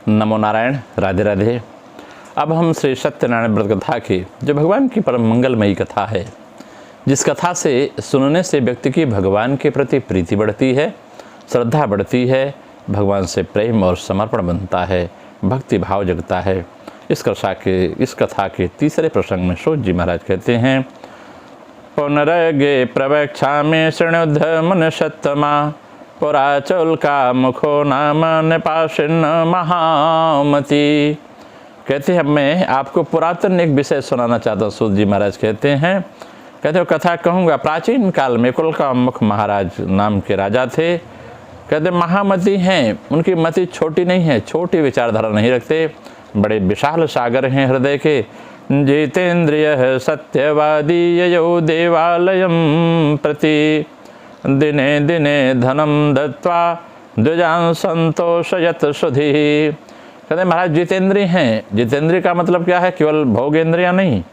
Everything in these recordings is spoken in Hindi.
नमो नारायण, राधे राधे। अब हम श्री सत्यनारायण व्रत कथा की, जो भगवान की परम मंगलमयी कथा है, जिस कथा से सुनने से व्यक्ति की भगवान के प्रति प्रीति बढ़ती है, श्रद्धा बढ़ती है, भगवान से प्रेम और समर्पण बनता है, भक्ति भाव जगता है। इस कथा के तीसरे प्रसंग में सूत जी महाराज कहते हैं, पुनरगे प्रवक्षामि शृणुद्ध मनुष्योत्तमा पुराचुल्का मुखो नाम निपाशिन्न महामति। कहते हैं मैं आपको पुरातन एक विषय सुनाना चाहता हूँ। सूत जी महाराज कहते हैं, कहते हो कथा कहूँगा। प्राचीन काल में कुल्का मुख महाराज नाम के राजा थे। कहते महामति हैं, उनकी मति छोटी नहीं है, छोटी विचारधारा नहीं रखते, बड़े विशाल सागर हैं हृदय के। जितेंद्रिय सत्यवादी ययो देवालयम प्रति दिने दिने धनम दत्वा द्विजान संतोषयत सुधी। कहते महाराज जितेंद्रिय हैं। जितेंद्रिय का मतलब क्या है? केवल भोगेंद्रियां नहीं,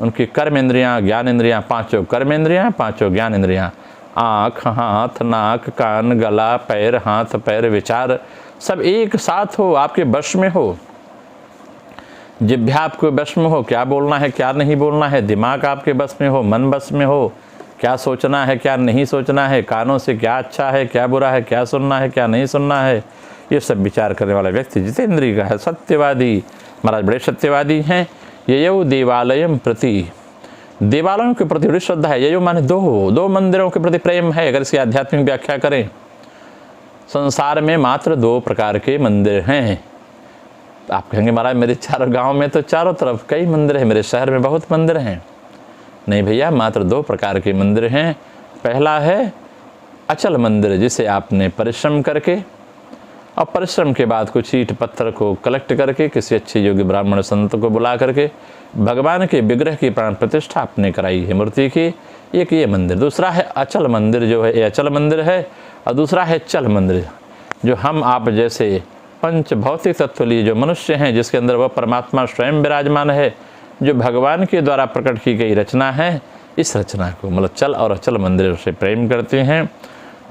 उनकी कर्मेंद्रियां, ज्ञानेंद्रियां, पांचों कर्मेंद्रियां, पांचों ज्ञानेंद्रियां, आँख, हाथ, नाक, कान, गला, पैर, हाथ पैर, विचार सब एक साथ हो, आपके वश में हो। जिह्वा आपके वश में हो, क्या बोलना है क्या नहीं बोलना है। दिमाग आपके बस में हो, मन बस में हो, क्या सोचना है क्या नहीं सोचना है। कानों से क्या अच्छा है क्या बुरा है, क्या सुनना है क्या नहीं सुनना है, ये सब विचार करने वाला व्यक्ति जितेंद्रिय का है। सत्यवादी महाराज बड़े सत्यवादी हैं। ययो देवालयम प्रति, देवालयों के प्रति बड़ी श्रद्धा है। ययो माने दो मंदिरों के प्रति प्रेम है। अगर इसकी आध्यात्मिक व्याख्या करें, संसार में मात्र 2 प्रकार के मंदिर हैं। आप कहेंगे महाराज मेरे चारों गांव में तो चारों तरफ कई मंदिर हैं, मेरे शहर में बहुत मंदिर हैं। नहीं भैया, मात्र 2 प्रकार के मंदिर हैं। पहला है अचल मंदिर, जिसे आपने परिश्रम करके और परिश्रम के बाद कुछ ईंट पत्थर को कलेक्ट करके किसी अच्छे योगी ब्राह्मण संत को बुला करके भगवान के विग्रह की प्राण प्रतिष्ठा आपने कराई है, मूर्ति की। एक ये मंदिर। दूसरा है अचल मंदिर, जो है ये अचल मंदिर है। और दूसरा है चल मंदिर, जो हम आप जैसे पंच भौतिक तत्व लिए जो मनुष्य हैं, जिसके अंदर वह परमात्मा स्वयं विराजमान है, जो भगवान के द्वारा प्रकट की गई रचना है। इस रचना को मतलब चल और अचल मंदिर से प्रेम करते हैं।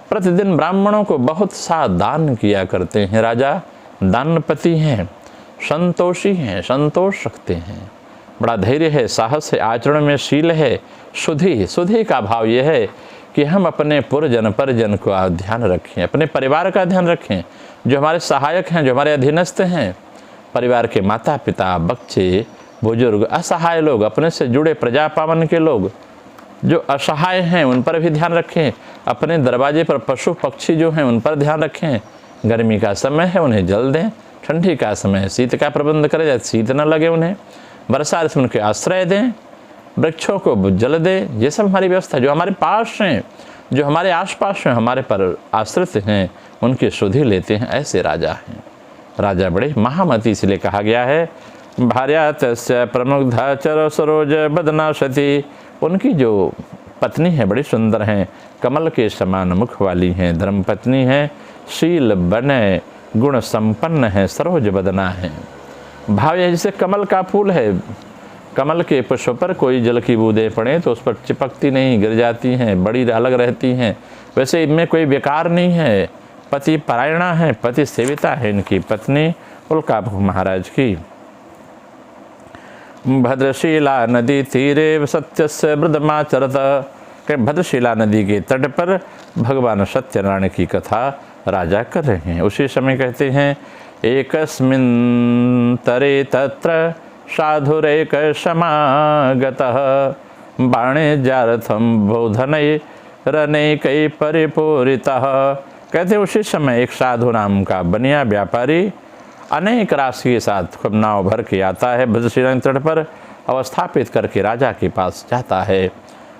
प्रतिदिन ब्राह्मणों को बहुत सा दान किया करते हैं। राजा दानपति हैं, संतोषी हैं, संतोष रखते हैं, बड़ा धैर्य है, साहस है, आचरण में शील है, सुधि का भाव यह है कि हम अपने पुरजन परिजन का ध्यान रखें, अपने परिवार का ध्यान रखें। जो हमारे सहायक हैं, जो हमारे अधीनस्थ हैं, परिवार के माता पिता, बच्चे, बुजुर्ग, असहाय लोग, अपने से जुड़े प्रजा पावन के लोग जो असहाय हैं, उन पर भी ध्यान रखें। अपने दरवाजे पर पशु पक्षी जो हैं, उन पर ध्यान रखें। गर्मी का समय है, उन्हें जल दें। ठंडी का समय है, शीत का प्रबंध करें, जैसे शीत न लगे उन्हें। वर्षा ऋतु में उनके आश्रय दें, वृक्षों को जल दें। ये सब हमारी व्यवस्था, जो हमारे पास हैं, जो हमारे आसपास हैं, हमारे पर आश्रित हैं, उनकी सुधि लेते हैं। ऐसे राजा हैं। राजा बड़े महामति इसलिए कहा गया है। भार्या तस्य प्रमुग्धा चर सरोज बदना सती। उनकी जो पत्नी है बड़ी सुंदर हैं, कमल के समान मुख वाली हैं, धर्म पत्नी हैं, शील बने गुण संपन्न है, सरोज बदना है। भाव है जैसे कमल का फूल है, कमल के पुष्प पर कोई जल की बूंदें पड़े तो उस पर चिपकती नहीं, गिर जाती हैं, बड़ी अलग रहती हैं। वैसे इनमें कोई विकार नहीं है। पति परायणा है, पति सेविता है इनकी पत्नी उल्का महाराज की। भद्रशिला नदी तीरे सत्यस्य वृद्धमाचरत। के भद्रशिला नदी के तट पर भगवान सत्यनारायण की कथा राजा कर रहे हैं। उसी समय कहते हैं, एकस्मिन् तरे तत्र साधुरेक समागतः वाणिज्यार्थं बोधनैरनेकै परिपूरितः। कहते उसी समय एक साधु नाम का बनिया व्यापारी अनेक राशि के साथ खूब नाव भर के आता है, भद्रशिला तट पर अवस्थापित करके राजा के पास जाता है।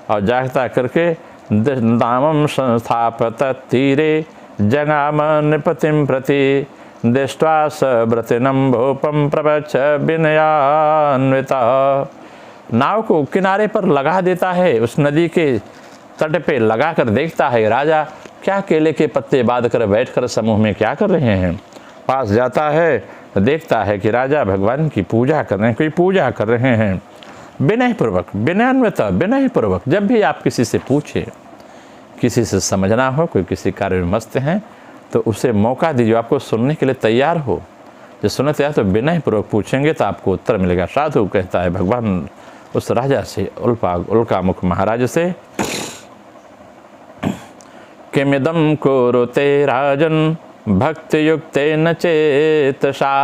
और जागता करके दामम संस्थापत तीरे जगाम नृपतिम प्रति दृष्ट्वा स व्रतिनम भूपम प्रवच्छ विनयान्विता। नाव को किनारे पर लगा देता है, उस नदी के तट पे लगा कर देखता है राजा क्या केले के पत्ते बांध कर बैठ कर समूह में क्या कर रहे हैं। पास जाता है, देखता है कि राजा भगवान की पूजा कर रहे हैं, कोई पूजा कर रहे हैं। विनयपूर्वक, विनयान्विता, विनयपूर्वक जब भी आप किसी से पूछे, किसी से समझना हो, कोई किसी कार्य में मस्त हैं, तो उसे मौका दीजिए, आपको सुनने के लिए तैयार हो। जो सुनते हैं तो विनय पूर्वक पूछेंगे तो आपको उत्तर मिलेगा। साधु कहता है भगवान उस राजा से, उल्कामुख महाराज से, किमिदं कुरुते राजन भक्ति युक्तेन चेतसा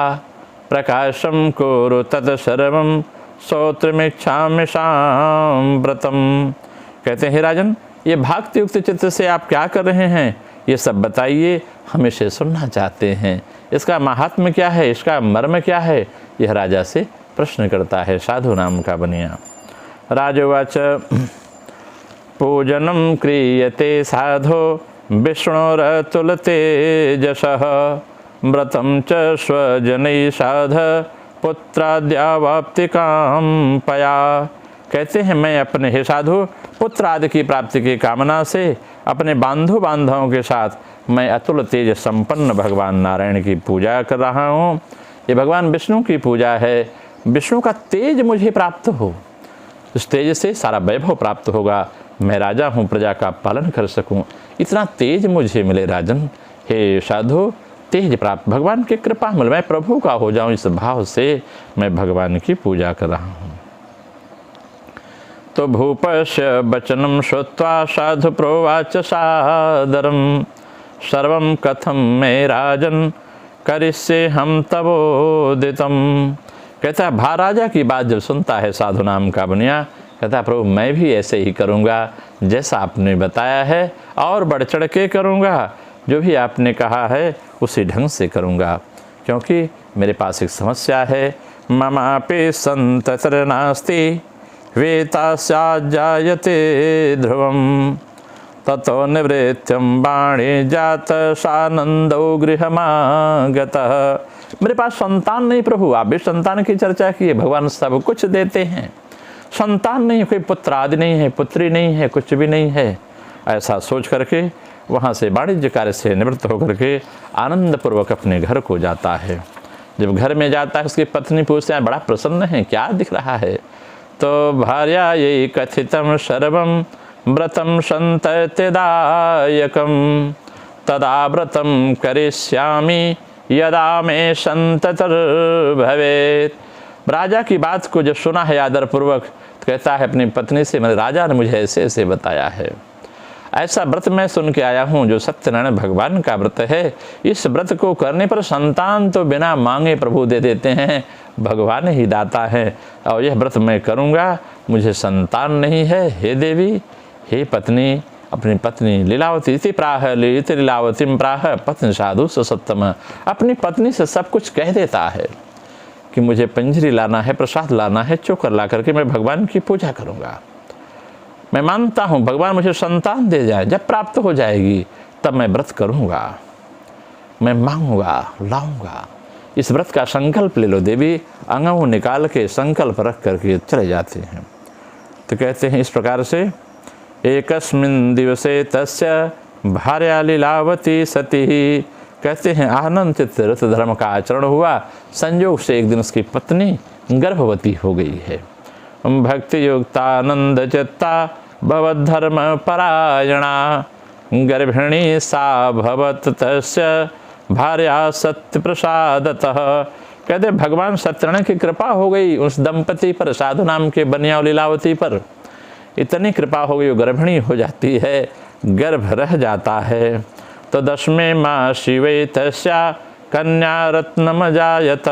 प्रकाशम कुरु तत्सर्वं श्रोत्रमिच्छामि साम्प्रतम्। कहते हैं राजन, ये भक्ति युक्त चित्त से आप क्या कर रहे हैं, ये सब बताइए, हम इसे सुनना चाहते हैं। इसका महात्म्य क्या है, इसका मर्म क्या है, यह राजा से प्रश्न करता है साधु नाम का बनिया। राजोवाच पूजनम क्रियते साधो विष्णुरतुलतेजसः व्रतं च स्वजनैः साध पुत्राद्यावाप्तिकां पया। कहते हैं मैं अपने हे साधु पुत्र आदि की प्राप्ति की कामना से अपने बांधवों के साथ मैं अतुल तेज संपन्न भगवान नारायण की पूजा कर रहा हूँ। ये भगवान विष्णु की पूजा है। विष्णु का तेज मुझे प्राप्त हो, उस तेज से सारा वैभव प्राप्त होगा, मैं राजा हूँ, प्रजा का पालन कर सकूँ, इतना तेज मुझे मिले राजन। हे साधु तेज प्राप्त, भगवान की कृपा मिले, मैं प्रभु का हो जाऊँ, इस भाव से मैं भगवान की पूजा कर रहा हूँ। तो भूपस्य वचनं श्रुत्वा साधु प्रोवाच सादरं सर्वं कथं मे राजन करिष्ये हम तवोदितं। कहता है महाराजा की बात जब सुनता है साधु नाम का बनिया, कहता है प्रभु मैं भी ऐसे ही करूँगा जैसा आपने बताया है, और बढ़ चढ़ के करूँगा, जो भी आपने कहा है उसी ढंग से करूँगा। क्योंकि मेरे पास एक समस्या है, ममापि संततर नास्ति वेतास्याजायते ध्रुवं ततो निवृत्त्यं वाणी जात सानंदो गृहमागतः। मेरे पास संतान नहीं प्रभु, आप भी संतान की चर्चा किए, भगवान सब कुछ देते हैं, संतान नहीं, कोई पुत्र आदि नहीं है, पुत्री नहीं है, कुछ भी नहीं है। ऐसा सोच करके वहाँ से वाणिज्य कार्य से निवृत्त होकर के आनंद पूर्वक अपने घर को जाता है। जब घर में जाता है उसकी पत्नी पूछते हैं बड़ा प्रसन्न है, क्या दिख रहा है? तो भार्या ये कथितम सर्वम व्रतम संततिदायकम तदा व्रतम करिष्यामि यदा में संततर भवेत। राजा की बात को जब सुना है आदर पूर्वक, तो कहता है अपनी पत्नी से, मेरे राजा ने मुझे ऐसे ऐसे बताया है, ऐसा व्रत मैं सुन के आया हूँ जो सत्यनारायण भगवान का व्रत है। इस व्रत को करने पर संतान तो बिना मांगे प्रभु दे देते हैं, भगवान ही दाता है, और यह व्रत मैं करूँगा, मुझे संतान नहीं है। हे देवी, हे पत्नी, अपनी पत्नी लीलावती इति प्राह इति लीलावतीम प्राह पत्नी साधु सत्तम, अपनी पत्नी से सब कुछ कह देता है कि मुझे पंजरी लाना है, प्रसाद लाना है, चोकर ला करके मैं भगवान की पूजा करूँगा। मैं मानता हूँ भगवान मुझे संतान दे जाए, जब प्राप्त हो जाएगी तब मैं व्रत करूँगा, मैं मांगूंगा, लाऊंगा। इस व्रत का संकल्प ले लो देवी। अंगों निकाल के संकल्प रख करके चले जाते हैं। तो कहते हैं इस प्रकार से, एकस्मिन् दिवसे तस्य भार्या लीलावती सती। कहते हैं आनंद चित्त रथ धर्म का आचरण हुआ, संयोग से एक दिन उसकी पत्नी गर्भवती हो गई है। भक्ति युक्तानंद चित्ता भवद्धर्म परायणा गर्भिणी सा भवत तस्य भार्या सत्य प्रसादतः। कहते भगवान सत्यनारायण की कृपा हो गई उस दंपति पर, साधु नाम के बनिया लीलावती पर, इतनी कृपा हो गई वो गर्भिणी हो जाती है, गर्भ रह जाता है। तो दशमे माँ शिवे तस्या कन्या रत्नमजायत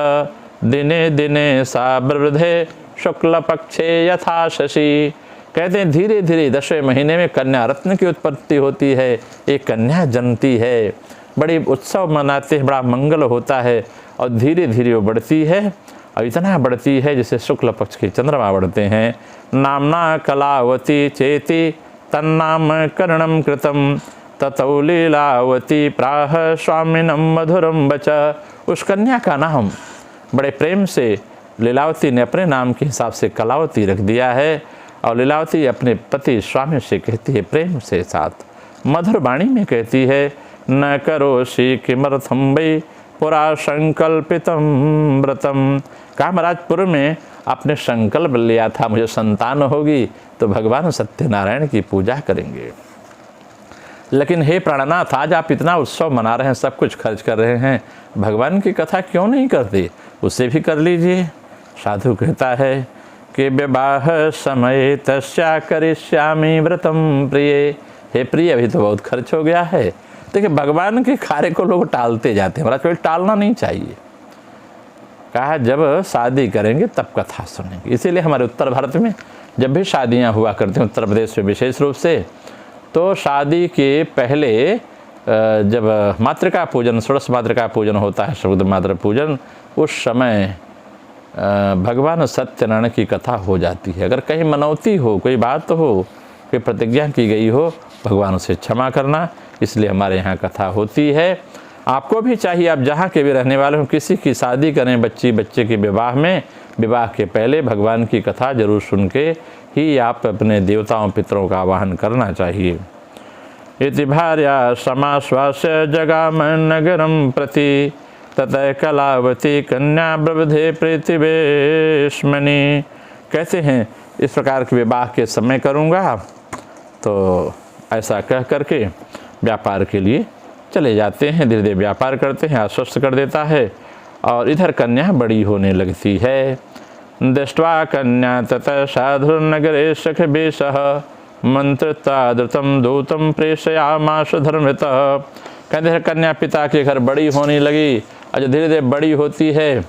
दिने दिने सा वृद्धे शुक्ल पक्षे यथा शशि। कहते हैं धीरे धीरे 10वें महीने में कन्या रत्न की उत्पत्ति होती है, एक कन्या जन्मती है, बड़ी उत्सव मनाते हैं, बड़ा मंगल होता है, और धीरे धीरे वो बढ़ती है, और इतना बढ़ती है जैसे शुक्ल पक्ष के चंद्रमा बढ़ते हैं। नामना कलावती चेति तन्नाम करणम कृतम ततौ लीलावती प्राह स्वामिनम मधुरम बच। उस कन्या का नाम बड़े प्रेम से लीलावती ने अपने नाम के हिसाब से कलावती रख दिया है, और लीलावती अपने पति स्वामी से कहती है प्रेम से साथ, मधुर वाणी में कहती है, न करोषि किमर्थम वै पुरा संकल्पितम व्रतम। कामराजपुर में आपने संकल्प लिया था मुझे संतान होगी तो भगवान सत्यनारायण की पूजा करेंगे। लेकिन हे प्राणनाथ, आज आप इतना उत्सव मना रहे हैं, सब कुछ खर्च कर रहे हैं, भगवान की कथा क्यों नहीं करते? उसे भी कर लीजिए। साधु कहता है कि विवाह समय तस्या करिष्यामि व्रतम प्रिय। हे प्रिय, अभी तो बहुत खर्च हो गया है। देखिए, भगवान के कार्य को लोग टालते जाते हैं, महाराज कोई टालना नहीं चाहिए। कहा जब शादी करेंगे तब कथा सुनेंगे। इसीलिए हमारे उत्तर भारत में जब भी शादियां हुआ करती हैं, उत्तर प्रदेश में विशेष रूप से, तो शादी के पहले जब मातृका पूजन, षोडश मातृका पूजन होता है, समुद्र मातृ पूजन, उस समय भगवान सत्यनारायण की कथा हो जाती है। अगर कहीं मनौती हो, कोई बात हो, कोई प्रतिज्ञा की गई हो, भगवान उसे क्षमा करना, इसलिए हमारे यहाँ कथा होती है। आपको भी चाहिए, आप जहाँ के भी रहने वाले हो, किसी की शादी करें, बच्चे के विवाह में, विवाह के पहले भगवान की कथा जरूर सुन के ही आप अपने देवताओं पितरों का आवाहन करना चाहिए। इति भार्या समाश्वास्य जगाम नगरम प्रति ततः कलावती कन्या ब्रवधे प्रीतिवेशमणि। कहते हैं इस प्रकार के विवाह के समय करूँगा, तो ऐसा कह करके व्यापार के लिए चले जाते हैं। धीरे धीरे व्यापार करते हैं, आश्वस्त कर देता है, और इधर कन्या बड़ी होने लगती है। दृष्ट्वा कन्या ततः साधुर्नगरे सखभिषः मंत्रितादृतम दूतम प्रेषयामास धर्मतः। कहते हैं कन्या पिता के घर बड़ी होने लगी, और धीरे धीरे बड़ी होती है,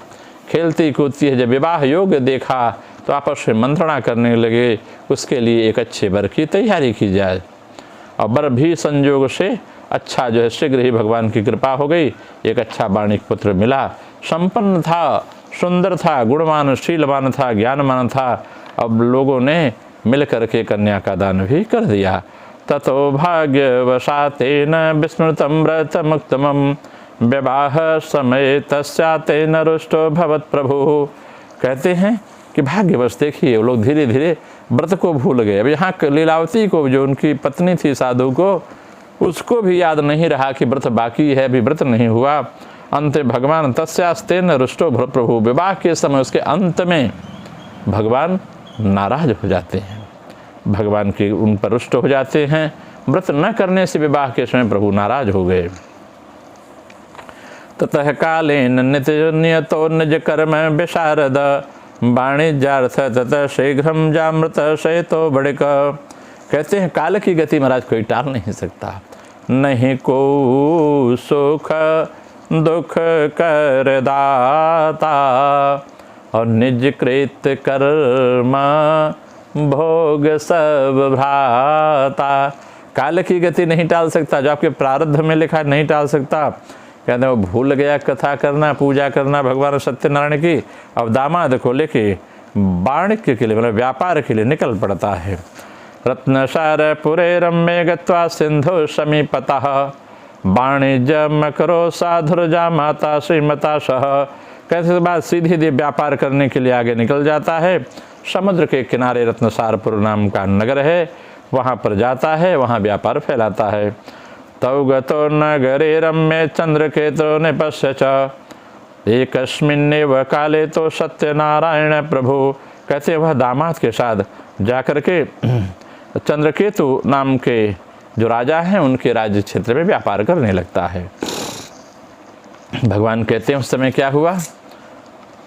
खेलती कूदती है। जब विवाह योग्य देखा तो आपस में मंत्रणा करने लगे, उसके लिए एक अच्छे वर की तैयारी की जाए। और वर भी संयोग से अच्छा जो है, शीघ्र ही भगवान की कृपा हो गई, एक अच्छा वाणिक पुत्र मिला। संपन्न था, सुंदर था, गुणवान, शीलवान था, ज्ञानवान था। अब लोगों ने मिल करके कन्या का दान भी कर दिया। ततो भाग्यवशातेन विस्मृतं व्रतमुत्तमं विवाह समय तस्यातेन रुष्टो भवत् प्रभु। कहते हैं कि भाग्यवश देखिए वो लोग धीरे धीरे व्रत को भूल गए। अब यहाँ लीलावती को, जो उनकी पत्नी थी साधु को, उसको भी याद नहीं रहा कि व्रत बाकी है, अभी व्रत नहीं हुआ। अंत भगवान तस्यास्तेन रुष्टो प्रभु, विवाह के समय उसके अंत में भगवान नाराज हो जाते हैं, भगवान के उन पर रुष्ट हो जाते हैं। व्रत न करने से विवाह के समय प्रभु नाराज हो गए। ततः कालेन नियतो निज कर्म विशारद वाणिज्यार्थ ततः शीघ्रम जामृत शयतो बड़िक। कहते हैं काल की गति महाराज कोई टाल नहीं सकता। नहीं को सुख दुख कर दाता और निज कृत कर्म भोग सब भ्राता। काल की गति नहीं टाल सकता, जो आपके प्रारब्ध में लिखा नहीं टाल सकता। कहते हैं वो भूल गया कथा करना, पूजा करना भगवान सत्यनारायण की। अब दामाद को लेके वाणिज्य के लिए, मतलब व्यापार के लिए निकल पड़ता है। रत्नसार पुरे रम्ये गत्वा सिंधु समीपतः वाणिज्य मकरो साधुर्जा माता श्रीमता सह। कहते बाद सीधे व्यापार करने के लिए आगे निकल जाता है। समुद्र के किनारे रत्नसारपुर नाम का नगर है, वहाँ पर जाता है, वहाँ व्यापार फैलाता है। तौ गतो नगरे रम्ये चंद्रकेतु निपश्य च एकस्मिन्नेव काले तो सत्यनारायण प्रभु। कहते वह दामाद के साथ जाकर के चंद्रकेतु नाम के जो राजा हैं उनके राज्य क्षेत्र में व्यापार करने लगता है। भगवान कहते हैं उस समय क्या हुआ।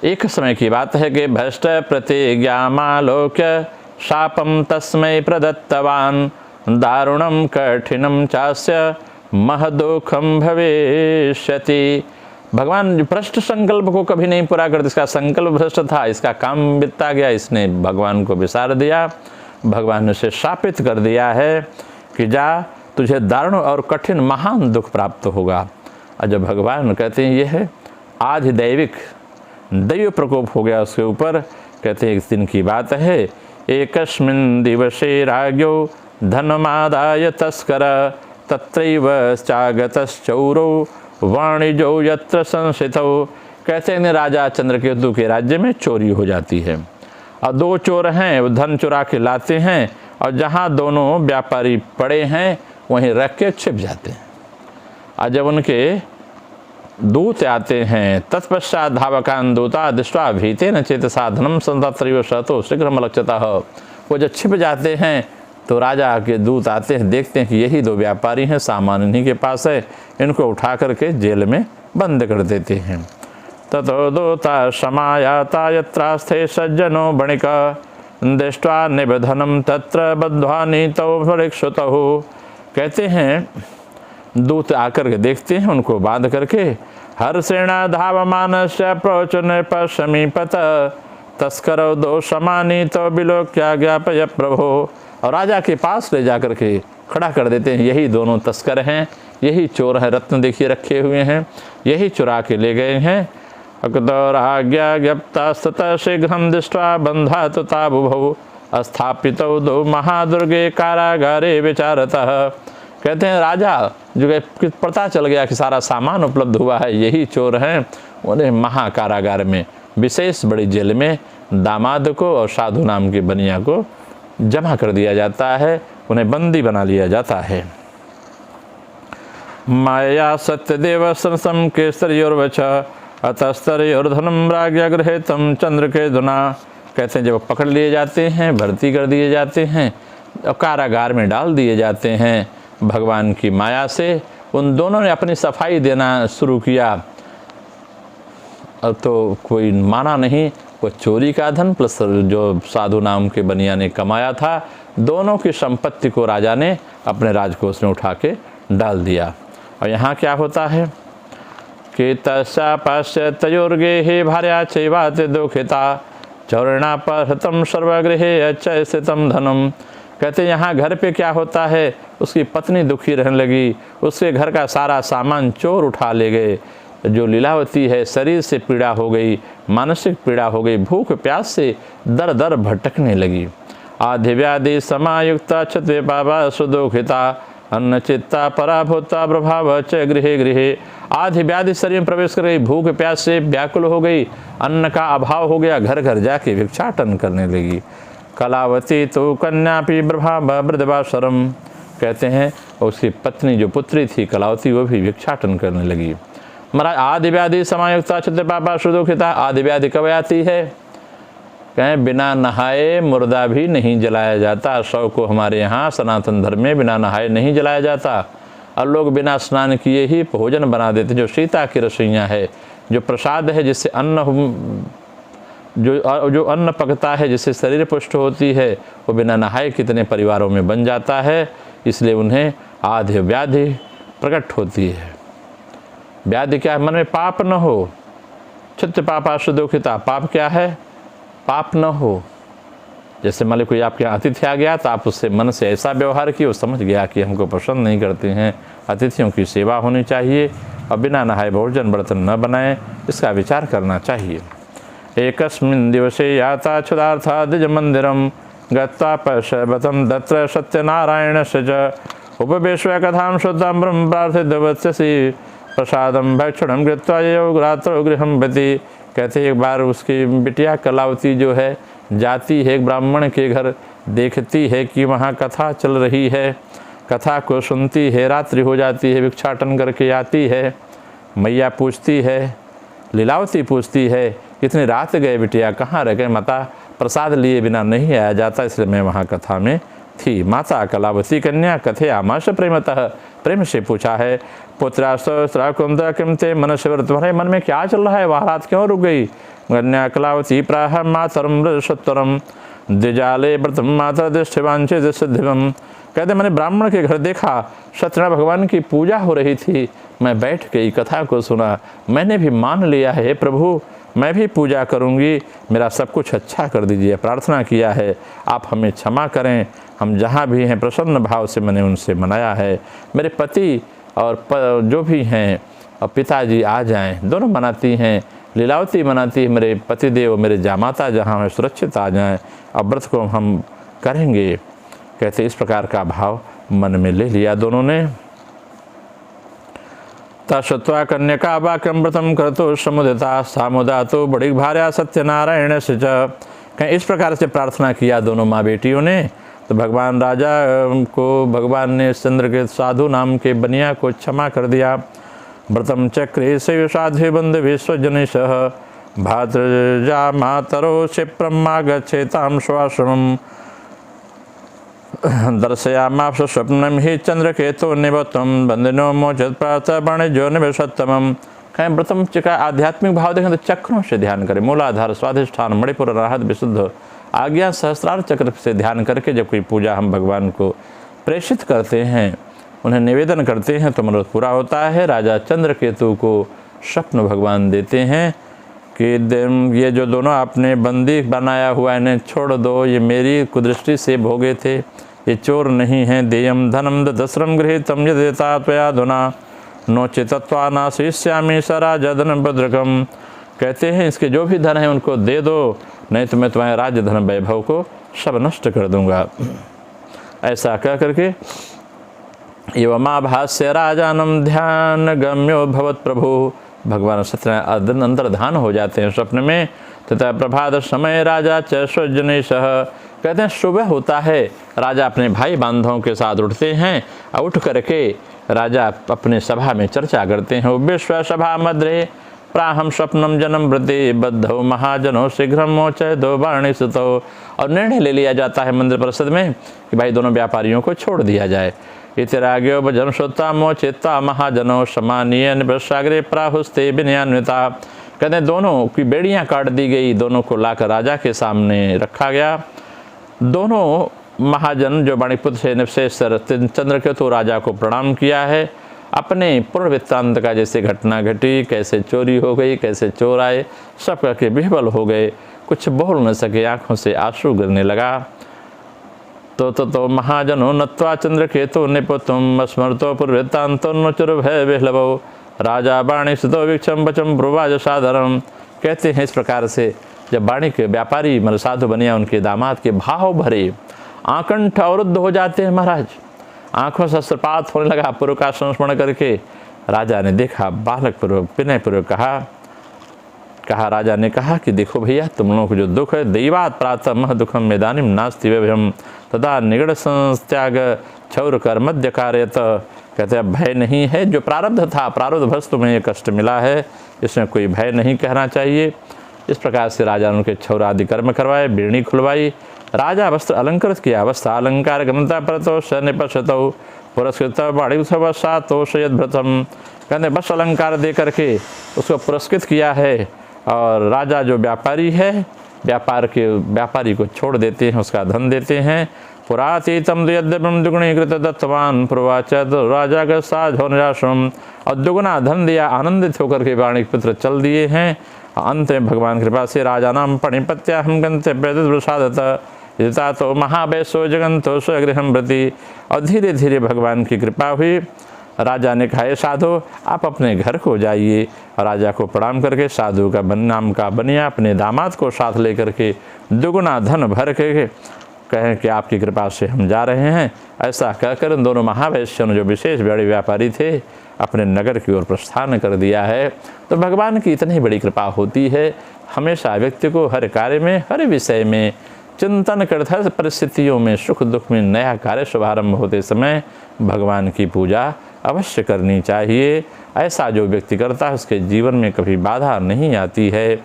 एक समय की बात है कि भ्रष्ट प्रतिज्ञामालोक्य शापम तस्मै प्रदत्तवान दारुणम कठिनम चास्य महदुखम भविष्यति। भगवान भ्रष्ट संकल्प को कभी नहीं पूरा करते। इसका संकल्प भ्रष्ट था, इसका काम बीतता गया, इसने भगवान को विसार दिया। भगवान ने उसे शापित कर दिया है कि जा तुझे दारुण और कठिन महान दुख प्राप्त होगा। और जब भगवान कहते हैं ये है आज दैव प्रकोप हो गया उसके ऊपर। कहते हैं एक दिन की बात है, एकस्मिन् दिवसे राज्ञो धनमादाय तस्कर तत्रैव चागतश्चौरो वाणिजो यत्र संस्थितौ। कहते हैं राजा चंद्रकेतु के राज्य में चोरी हो जाती है और दो चोर हैं, वो धन चुरा के लाते हैं और जहाँ दोनों व्यापारी पड़े हैं वहीं रख के छिप जाते हैं। और जब उनके दूत आते हैं तत्पश्चात धावकान दूता दृष्ट्वा भीतेन चेतसा धनम संतत्रैव शतो शीघ्रम लक्ष्यतः। वो जब छिप जाते हैं तो राजा के दूत आते हैं, देखते हैं कि यही दो व्यापारी हैं, सामान इन्हीं के पास है, इनको उठा करके जेल में बंद कर देते हैं। ततो दूता समायाता यत्रास्थे सज्जनो बणिका दृष्ट्वा निबधनम तत्र बद्ध्वा नीतौ परीक्षुतौ। कहते हैं दूत आकर के देखते हैं, उनको बांध करके हर्षेणा धावमानस्य प्रोचन समीपत तस्करौ दो समानी तो बिलोक्या ज्ञापय प्रभो। और राजा के पास ले जाकर के खड़ा कर देते हैं, यही दोनों तस्कर हैं, यही चोर हैं, रत्न देखिए रखे हुए हैं, यही चुरा के ले गए हैं। अकदौराज्ञा ज्ञप्तास्ततः शीघ्रं दृष्ट्वा बंधा तुता बुभौ स्थापितौ दो महादुर्गे कारागारे विचारतः। कहते हैं राजा जो पता चल गया कि सारा सामान उपलब्ध हुआ है, यही चोर हैं, उन्हें महाकारागार में, विशेष बड़ी जेल में दामाद को और साधु नाम के बनिया को जमा कर दिया जाता है, उन्हें बंदी बना लिया जाता है। माया सत्यदेव सरसम केसरियोर्वच अतस्तरियोर्धनम राज्ञा गृहीतम चंद्र के दुना। कहते हैं जब पकड़ लिए जाते हैं, भर्ती कर दिए जाते हैं और कारागार में डाल दिए जाते हैं, भगवान की माया से उन दोनों ने अपनी सफाई देना शुरू किया। तो कोई माना नहीं, वो चोरी का धन प्लस जो साधु नाम के बनिया ने कमाया था, दोनों की संपत्ति को राजा ने अपने राजकोष में उठा के डाल दिया। और यहाँ क्या होता है कि तस्यापास्य तयोर्गे हे भार्या चैवात दुखिता चौरणा पर हतम सर्वगृहे अच्चय स्थितम धनम। कहते यहाँ घर पे क्या होता है, उसकी पत्नी दुखी रहने लगी, उसके घर का सारा सामान चोर उठा ले गए। जो लीलावती है, शरीर से पीड़ा हो गई, मानसिक पीड़ा हो गई, भूख प्यास से दर दर भटकने लगी। आधि व्याधि समायुक्ता क्षत्रिय बाबा सुदुखिता अन्न चित्ता पराभूता प्रभाव च गृहे गृहे। आधि व्याधि शरीर में प्रवेश कर गई, भूख प्यास से व्याकुल हो गई, अन्न का अभाव हो गया, घर घर जाके भिक्षाटन करने लगी। कलावती तो कन्यापि प्रभाव वृद्धवाशरम। कहते हैं उसकी पत्नी जो पुत्री थी कलावती, वो भी भिक्षाटन करने लगी। महाराज आदि व्याधि समायुक्ता क्षत्रिय बाबा सुदुखिता। आदि व्याधि कब आती है? कहें बिना नहाए मुर्दा भी नहीं जलाया जाता। शव को हमारे यहाँ सनातन धर्म में बिना नहाए नहीं जलाया जाता, और लोग बिना स्नान किए ही भोजन बना देते। जो सीता की रसोइयाँ है, जो प्रसाद है, जिससे अन्न जो अन्न पकता है, जिससे शरीर पुष्ट होती है, वो बिना नहाए कितने परिवारों में बन जाता है। इसलिए उन्हें आधि व्याधि प्रकट होती है। व्याधि क्या है? मन में पाप न हो। चित्त पापा सुदुखिता। पाप क्या है? पाप न हो। जैसे मान लो कोई आपके यहाँ अतिथि आ गया, तो आप उससे मन से ऐसा व्यवहार किए, वो समझ गया कि हमको पसंद नहीं करते हैं, अतिथियों की सेवा होनी चाहिए, और बिना नहाए भोजन बर्तन न बनाएं, इसका विचार करना चाहिए। एकस्मिन् दिवसे याता क्षुधार्था द्विज मंदिरम गत्वा पश्यवतं तत्र सत्यनारायणस्य च उपवेश्य कथां शुद्धां ब्रह्म प्रार्थितवत्सि प्रसादम भक्षणम कृत्वा यो रात्रौ गृहं गति। कहते एक बार उसकी बिटिया कलावती जो है जाती है एक ब्राह्मण के घर, देखती है कि वहाँ कथा चल रही है, कथा को सुनती है, रात्रि हो जाती है, भिक्षाटन करके आती है। मैया पूछती है, लीलावती पूछती है, कितनी रात गए बिटिया, कहाँ रह गए? माता प्रसाद लिए बिना नहीं आया जाता, इसलिए मैं वहाँ कथा में थी। माता कलावती कन्या कथे आमाश प्रेमतः। प्रेम से पूछा है, पुत्रास्त्र कुंद किमते मन शिवर, तुम्हारे मन में क्या चल रहा है, वहाँ रात क्यों रुक गई? कन्या कलावती प्राह मातरम सत्वरम द्विजाले व्रतम माता दृष्टिवांचे सिद्धिवम। कहते मैंने ब्राह्मण के घर देखा, सत्यनारायण भगवान की पूजा हो रही थी, मैं बैठ गई, कथा को सुना, मैंने भी मान लिया है प्रभु, मैं भी पूजा करूंगी, मेरा सब कुछ अच्छा कर दीजिए, प्रार्थना किया है, आप हमें क्षमा करें, हम जहाँ भी हैं प्रसन्न भाव से मैंने उनसे मनाया है। मेरे पति और जो भी हैं और पिताजी आ जाएं, दोनों मनाती हैं, लीलावती मनाती है, मेरे पतिदेव मेरे जामाता जहाँ हैं सुरक्षित आ जाएं, और व्रत को हम करेंगे। कहते इस प्रकार का भाव मन में ले लिया दोनों ने। तत्वा कन्यका वाक्यम व्रतम करतो समुदिता सामुदा तो बड़ी भार्या सत्यनारायण से कहीं इस प्रकार से प्रार्थना किया दोनों माँ बेटियों ने। तो भगवान राजा को भगवान ने चंद्र के साधु नाम के बनिया को क्षमा कर दिया। व्रतम चक्रे से साधु बंध विश्वजन सह भातृजा मातरो क्षिप्रम गच्छेताम स्वाश्रमम। दर्शयामास स्वप्नम ही चंद्रकेतु निवत्तम बंदिनो मोचित प्रात वाणिज्यो निवेशतम। कहें प्रथम का आध्यात्मिक भाव देखें तो चक्रों से ध्यान करें, मूलाधार, स्वाधिष्ठान, मणिपुर, अनाहत, विशुद्ध, आज्ञा, सहस्रार चक्र से ध्यान करके जब कोई पूजा हम भगवान को प्रेषित करते हैं, उन्हें निवेदन करते हैं तो मनोरथ पूरा होता है। राजा चंद्रकेतु को स्वप्न भगवान देते हैं कि ये जो दोनों आपने बंदी बनाया हुआ इन्हें छोड़ दो, ये मेरी कुदृष्टि से भोगे थे, ये चोर नहीं हैं। देयम धनम दसरम गृहीतम यदेता त्वया धुना नोचितत्वानाशिष्यामि स राजा धन भद्रकम। कहते हैं इसके जो भी धन है उनको दे दो, नहीं तो मैं तुम्हारे राज्य धन वैभव को सब नष्ट कर दूंगा। ऐसा कह करके एवमाभास्य राजानम ध्यान गम्यो भवत प्रभु। भगवान सत्यनारायण अंतर्धान हो जाते हैं स्वप्न में। तथा प्रभात समय राजा च स्वजनेशः। कहते हैं सुबह होता है, राजा अपने भाई बांधवों के साथ उठते हैं और उठ करके राजा अपने सभा में चर्चा करते हैं। विश्व सभा मध्य प्राहम स्वप्नम जन्म वृद्धि बद्धो महाजनो शीघ्र मोचय दो वाणी सुतो। और निर्णय ले लिया जाता है मंदिर परिषद में कि भाई दोनों व्यापारियों को छोड़ दिया जाए। इतिराग्यो भजन श्रोता मोचिता महाजनो समानीय निवृषाग्रे प्राहुस्ते विनयान्विता। कहते हैं दोनों की बेड़ियां काट दी गई, दोनों को लाकर राजा के सामने रखा गया। दोनों महाजन जो वाणिपुत्र से निवशेष चंद्रकेतु राजा को प्रणाम किया है। अपने पूर्व वृत्तांत का जैसे घटना घटी, कैसे चोरी हो गई, कैसे चोर आए, सब करके विह्वल हो गए, कुछ बोल न सके, आंखों से आंसू गिरने लगा। तो महाजनो नत्वा चंद्रकेतु निपुतुम स्मृतो पूर्वृत्तांतो नुचुर भय विह्लवो। राजा वाणी सुतो वीक्षम बचम ब्रुवाज साधरम। कहते हैं इस प्रकार से जब वाणी के व्यापारी मतलब साधु बनिया उनके दामाद के भाव भरे आकंठ अवरुद्ध हो जाते हैं महाराज, आंखों से अस्त्रपात होने लगा। पूर्व का संस्मरण करके राजा ने देखा, बालक पूर्वक विनय पूर्वक कहा राजा ने कहा कि देखो भैया तुम लोगों को जो दुख है, दैवात प्रातः मह दुखम मेदानिम नास्ति वयम तथा निगड़ संत्याग क्षौर कर मध्य कार्यत। कहते हैं भय नहीं है, जो प्रारब्ध था प्रारब्ध भस तुम्हें ये कष्ट मिला है, इसमें कोई भय नहीं कहना चाहिए। इस प्रकार से राजा ने उनके क्षौर आदि कर्म करवाए, बीड़ी खुलवाई। राजा वस्त्र अलंकृत किया, वस्त्र अलंकार गमता परतो निपशतौ पुरस्कृत बाड़ीसातो शयद्भृतम। कहते बस अलंकार दे करके उसको पुरस्कृत किया है। और राजा जो व्यापारी है, व्यापारी को छोड़ देते हैं, उसका धन देते हैं। पुरातीतम यद्यपम दुगुणीकृत दत्तवान प्रवाच राजा का साझ हो निराश्रम। और दुगुना धन दिया, आनंदित होकर के वाणिपुत्र चल दिए हैं। अंत में भगवान कृपा से राजा नाम पणिपत्या हम गंतव्य प्रसादता तो महावैसो जगंतो स्वगृहम प्रति। और धीरे धीरे भगवान की कृपा हुई। राजा ने कहा साधु आप अपने घर को जाइए। और राजा को प्रणाम करके साधु का नाम का बनिया अपने दामाद को साथ लेकर के दुगुना धन भर के कहें कि आपकी कृपा से हम जा रहे हैं। ऐसा कहकर दोनों महावैश्यों ने जो विशेष बड़े व्यापारी थे अपने नगर की ओर प्रस्थान कर दिया है। तो भगवान की इतनी बड़ी कृपा होती है, हमेशा व्यक्ति को हर कार्य में, हर विषय में चिंतन करते, हर परिस्थितियों में, सुख दुख में, नया कार्य शुभारंभ होते समय भगवान की पूजा अवश्य करनी चाहिए। ऐसा जो व्यक्ति करता है उसके जीवन में कभी बाधा नहीं आती है।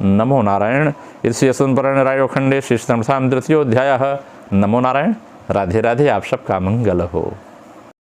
नमो नारायण। इसी असंपुराण रायोखंडे श्री तृतीयोध्याय। नमो नारायण। राधे राधे। आप सबका मंगल हो।